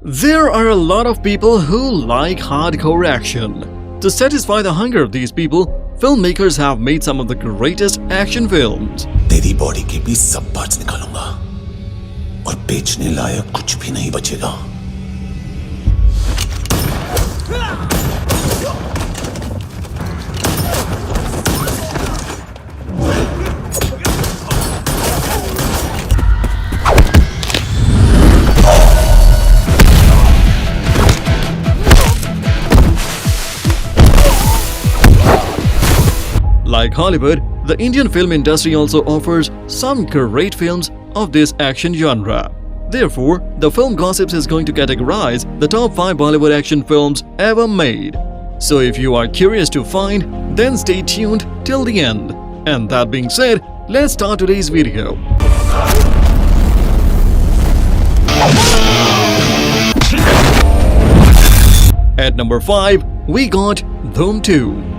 There are a lot of people who like hardcore action. To satisfy the hunger of these people, filmmakers have made some of the greatest action films. तेरी body के भी सब parts निकालूंगा और बेचने लायक कुछ भी नहीं बचेगा। Like Hollywood, the Indian film industry also offers some great films of this action genre. Therefore, the Film Gossips is going to categorize the top 5 Bollywood action films ever made. So if you are curious to find, then stay tuned till the end. And that being said, let's start today's video. At number 5, we got Dhoom 2.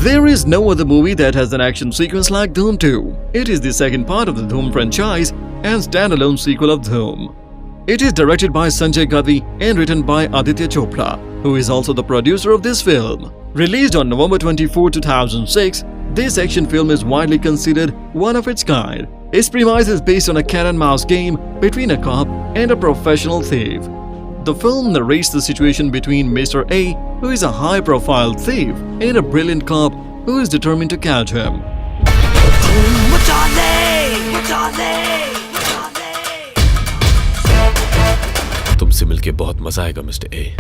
There is no other movie that has an action sequence like Dhoom 2. It is the second part of the Dhoom franchise and standalone sequel of Dhoom. It is directed by Sanjay Gadvi and written by Aditya Chopra, who is also the producer of this film. Released on November 24, 2006, this action film is widely considered one of its kind. Its premise is based on a cat and mouse game between a cop and a professional thief. The film narrates the situation between Mr. A, who is a high-profile thief, and a brilliant cop who is determined to catch him. तुमसे मिलके बहुत मजा आएगा mister A.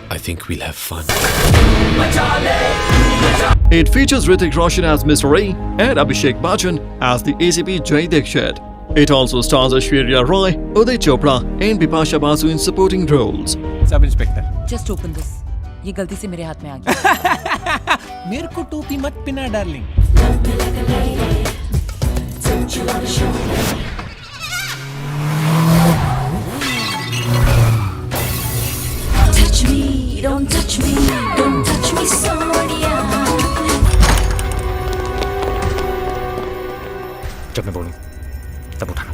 I think we'll have fun. It features Hrithik Roshan as Mr. A and Abhishek Bachchan as the ACP Jai Dikshit. It also stars Aishwarya Roy, Uday Chopra and Bipasha Basu in supporting roles. Sub inspector Just open this. ये गलती से मेरे हाथ में आ गया। मेरे को टोपी मत पिना darling. Touch me, don't touch me, don't touch me, Sonia. जब मैं बोलूं तब उठाना।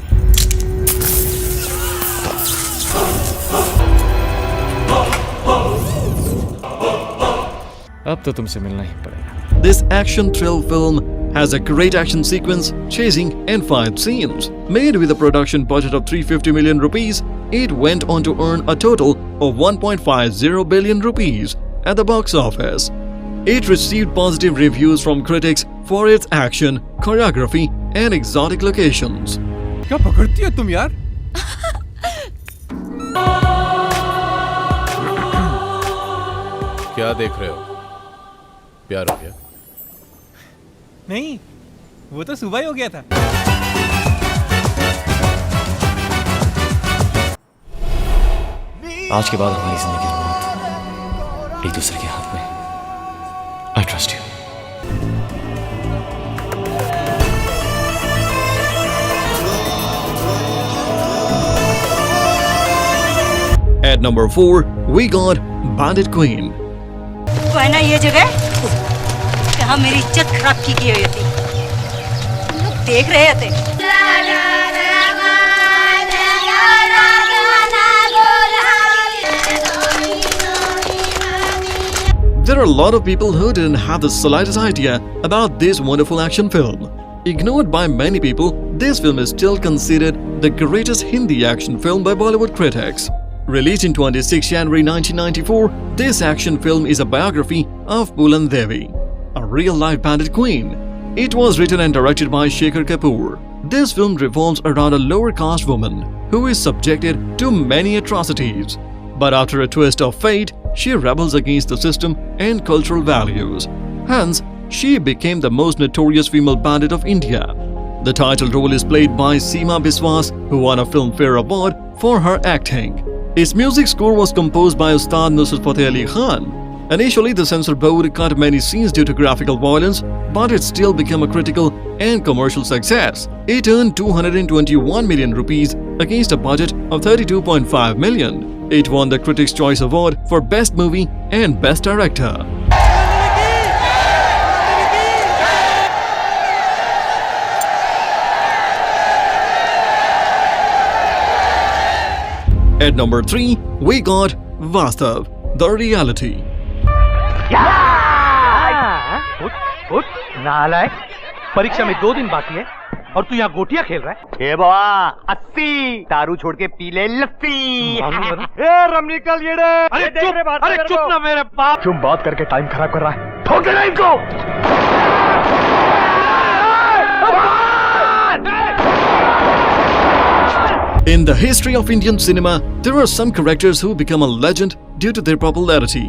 अब तो तुमसे मिलना ही पड़ेगा। This action thrill film has a great action sequence, chasing and fight scenes. Made with a production budget of 350 million rupees, it went on to earn a total of 1.50 billion rupees at the box office. It received positive reviews from critics for its action, choreography and exotic locations. क्या पकड़ती हो तुम यार? क्या देख रहे हो? प्यार हो गया? नहीं, वो तो सुबह ही हो गया था। आज के बाद हमारी जिंदगी और मौत एक दूसरे के हाथ में। I trust you. At number 4, we got Bandit Queen. तो है ना ये जगह जहाँ मेरी इज्जत खराब की गई हुई थी। तुम लोग देख रहे थे। There are a lot of people who didn't have the slightest idea about this wonderful action film. Ignored by many people, this film is still considered the greatest Hindi action film by Bollywood critics. Released in 26 January 1994, this action film is a biography of Bulan Devi, a real-life bandit queen. It was written and directed by Shekhar Kapoor. This film revolves around a lower-caste woman who is subjected to many atrocities. But after a twist of fate, she rebels against the system and cultural values. Hence, she became the most notorious female bandit of India. The title role is played by Seema Biswas, who won a Filmfare Award for her acting. Its music score was composed by Ustad Nusrat Fateh Ali Khan. Initially, the censor board cut many scenes due to graphical violence, but it still became a critical and commercial success. It earned 221 million rupees against a budget of 32.5 million. It won the Critics' Choice Award for Best Movie and Best Director. At number 3, we got Vastuv, The Reality. उठ नालायक परीक्षा में 2 दिन बाकी है और तू यहाँ गोटियां खेल रहा है। ए बाबा 80 दारू छोड़ के पी ले लस्सी। ए रम निकल ये रे। अरे चुप ना मेरे बाप। क्यों बात करके टाइम खराब कर रहा है? ठोक देना इनको। In the history of Indian cinema, there are some characters who become a legend due to their popularity.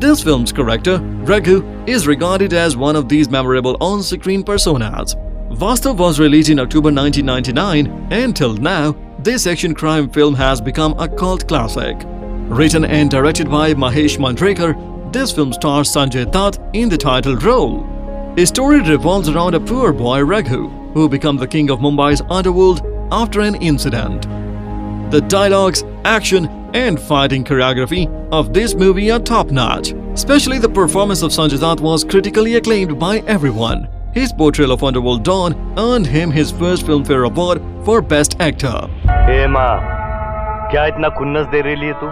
This film's character, Raghu, is regarded as one of these memorable on-screen personas. Vastuv was released in October 1999, and till now, this action crime film has become a cult classic. Written and directed by Mahesh Manjrekar, this film stars Sanjay Dutt in the title role. His story revolves around a poor boy Raghu, who becomes the king of Mumbai's underworld after an incident. The dialogues, action, and fighting choreography of this movie are top-notch. Especially the performance of Sanjay Dutt was critically acclaimed by everyone. His portrayal of Underworld Don earned him his first Filmfare Award for Best Actor. ए माँ, क्या इतना खुन्नस दे रही है तू?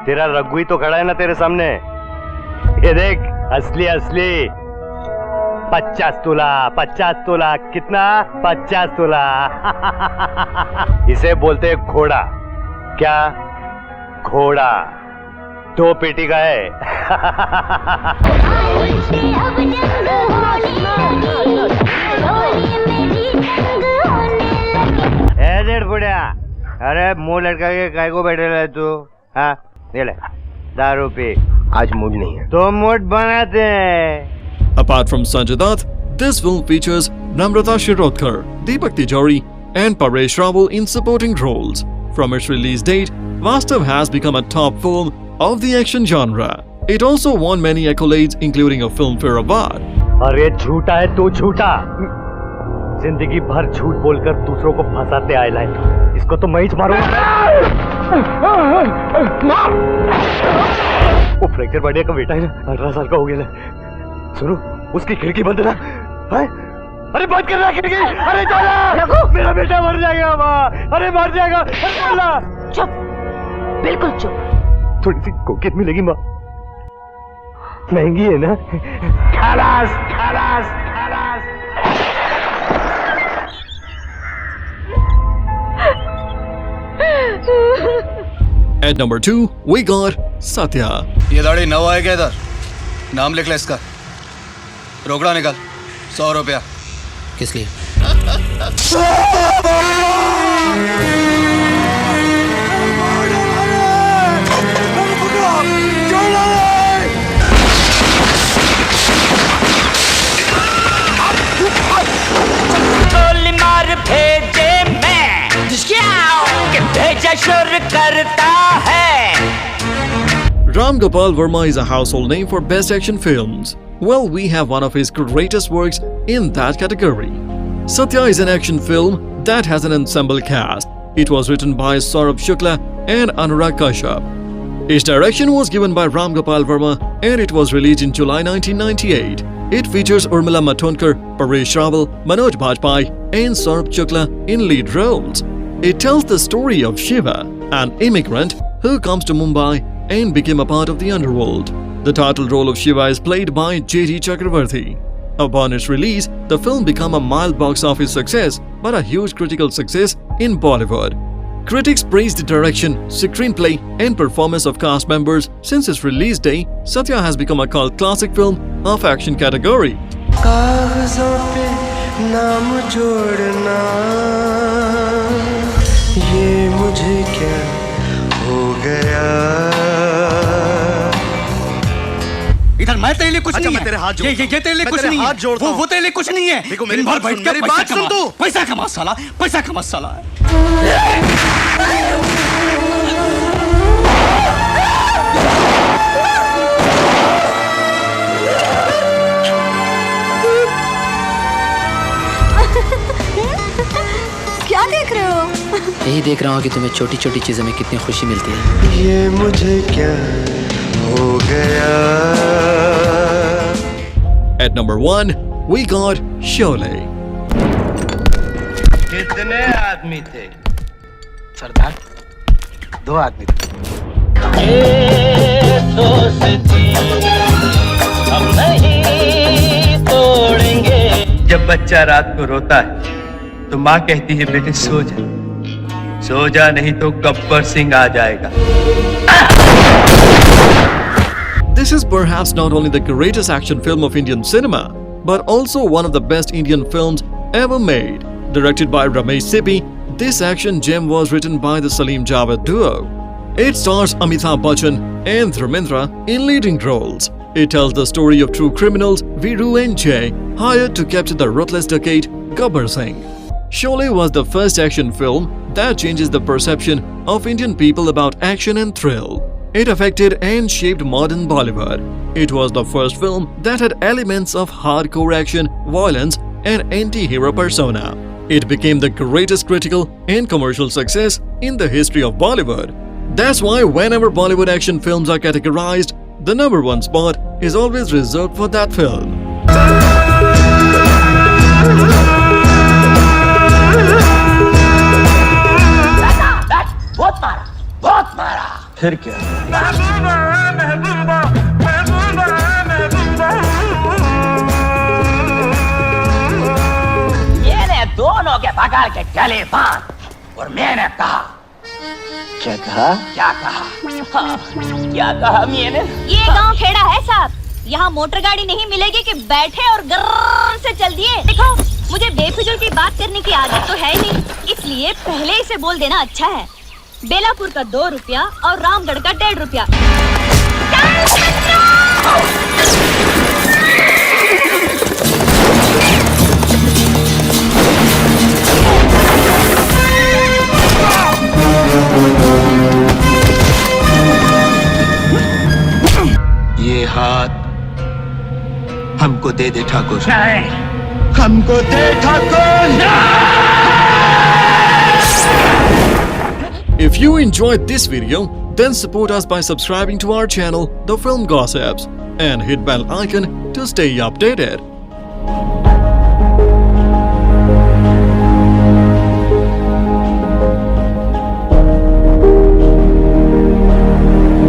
तेरा रघु ही तो खड़ा है ना तेरे सामने। ये देख, असली असली। 50 तोला कितना? 50 तोला। इसे बोलते हैं घोड़ा। क्या? घोड़ा 2 पेटी का है। बुढ़िया, अरे मुंह लटका के काय को बैठे रहे तू? हाँ, ये ले दारू पी। आज मूड नहीं है तो मूड बनाते हैं। Apart from Sanjay Dutt, this film features Namrata Shirodkar, Deepak Tijori, and Paresh Rawal in supporting roles. From its release date, Vastuv has become a top film of the action genre. It also won many accolades, including a Filmfare Award. अरे झूठा है तू झूठा। जिंदगी भर झूठ बोलकर दूसरों को फंसाते आए लाए। इसको तो मैं ही मारूंगा। वो फ्रैक्चर बढ़िया का बेटा है ना, 18 साल का हो गया ना। सुनो, उसकी खिड़की बंद ना है? अरे बंद कर रहा खिड़की। अरे चला, मेरा बेटा मर जाएगा माँ। अरे मर जाएगा। चुप, बिल्कुल चुप। थोड़ी सी कोकेट मिलेगी माँ? महंगी है ना? खलास खलास खलास। At number 2, we got Satya. ये दाढ़ी नवा है क्या इधर? नाम लिख ले इसका। रोकड़ा निकाल। 100 रुपया। किस लिए? मार भेजे मैं कि भेजा शुरू करता है। Ram Gopal Verma is a household name for best action films. Well, we have one of his greatest works in that category. Satya is an action film that has an ensemble cast. It was written by Saurabh Shukla and Anurag Kashyap. Its direction was given by Ram Gopal Verma and it was released in July 1998. It features Urmila Matondkar, Paresh Rawal, Manoj Bajpayee and Saurabh Shukla in lead roles. It tells the story of Shiva, an immigrant who comes to Mumbai and became a part of the underworld. The title role of Shiva is played by J.D. Chakravarti. Upon its release, the film became a mild box office success but a huge critical success in Bollywood. Critics praised the direction, screenplay and performance of cast members. Since its release day, Satya has become a cult classic film of action category. कागजों पे नाम जोड़ना ये मुझे क्या हो गया। इधर मैं तेरे लिए कुछ नहीं है। तेरे हाथ जोड़। ये तेरे लिए कुछ नहीं है। वो तेरे लिए कुछ नहीं है। देखो मेरी बात सुन तू। पैसा कमा साला, पैसा कमा साला। क्या देख रहे हो? यही देख रहा हूँ कि तुम्हें छोटी छोटी चीजों में कितनी खुशी मिलती है। ये मुझे क्या हो गया। At number 1, we got Sholay. कितने आदमी थे सरदार? 2 आदमी थे। हम नहीं तोड़ेंगे। जब बच्चा रात को रोता है तो माँ कहती है बेटे सो जा नहीं तो गब्बर सिंह आ जाएगा। This is perhaps not only the greatest action film of Indian cinema, but also one of the best Indian films ever made. Directed by Ramesh Sippy, this action gem was written by the Salim Javed duo. It stars Amitabh Bachchan and Dharmendra in leading roles. It tells the story of two criminals, Viru and Jay, hired to capture the ruthless dacoit Gabbar Singh. Sholay was the first action film that changes the perception of Indian people about action and thrill. It affected and shaped modern Bollywood. It was the first film that had elements of hardcore action, violence, and anti-hero persona. It became the greatest critical and commercial success in the history of Bollywood. That's why whenever Bollywood action films are categorized, the number 1 spot is always reserved for that film. बहुत मारा। फिर क्या? ये दोनों के पकड़ के गले बांध और मैंने कहा क्या कहा? क्या कहा? हाँ, क्या कहा मैंने? ये गांव खेड़ा है साहब, यहाँ मोटर गाड़ी नहीं मिलेगी कि बैठे और गर्र से चल दिए। देखो मुझे बेफिजूल की बात करने की आदत तो है नहीं, इसलिए पहले इसे बोल देना अच्छा है। बेलापुर का 2 रुपया और रामगढ़ का 1.5 रुपया। ये हाथ हमको दे दे ठाकुर। नहीं, हमको दे Thakur. If you enjoyed this video, then support us by subscribing to our channel, The Film Gossips, and hit bell icon to stay updated.